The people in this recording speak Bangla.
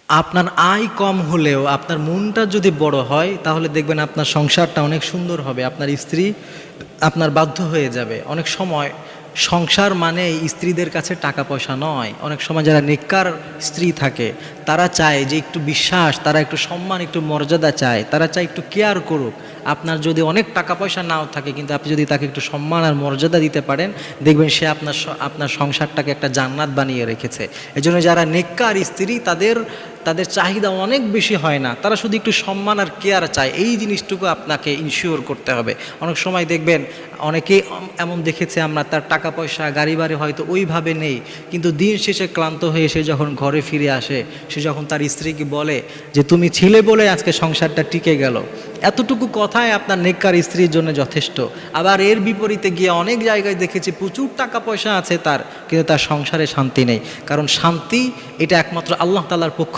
আপনার আয় কম হলেও আপনার মনটা যদি বড় হয় তাহলে দেখবেন আপনার সংসারটা অনেক সুন্দর হবে। আপনার স্ত্রী আপনার বাধ্য হয়ে যাবে। অনেক সময় সংসার মানে স্ত্রীদের কাছে টাকা পয়সা নয়। অনেক সময় যারা নেককার স্ত্রী থাকে তারা চায় যে একটু বিশ্বাস, তারা একটু সম্মান, একটু মর্যাদা চায়, তারা চায় একটু কেয়ার করুক। আপনার যদি অনেক টাকা পয়সা নাও থাকে, কিন্তু আপনি যদি তাকে একটু সম্মান আর মর্যাদা দিতে পারেন, দেখবেন সে আপনার সংসারটাকে একটা জান্নাত বানিয়ে রেখেছে। এজন্য যারা নেককার স্ত্রী তাদের তাদের চাহিদা অনেক বেশি হয় না, তারা শুধু একটু সম্মান আর কেয়ার চায়। এই জিনিসটুকু আপনাকে ইনশিওর করতে হবে। অনেক সময় দেখবেন অনেকেই এমন দেখেছে আমরা, তার টাকা পয়সা গাড়ি বাড়ি হয়তো ওইভাবে নেই, কিন্তু দিন শেষে ক্লান্ত হয়ে সে যখন ঘরে ফিরে আসে, সে যখন তার স্ত্রীকে বলে যে তুমি ছিলে বলে আজকে সংসারটা টিকে গেল, এতটুকু কথাই আপনার নেককার স্ত্রীর জন্য যথেষ্ট। আবার এর বিপরীতে গিয়ে অনেক জায়গায় দেখেছি প্রচুর টাকা পয়সা আছে তার, কিন্তু তার সংসারে শান্তি নেই। কারণ শান্তি এটা একমাত্র আল্লাহ তাআলার পক্ষ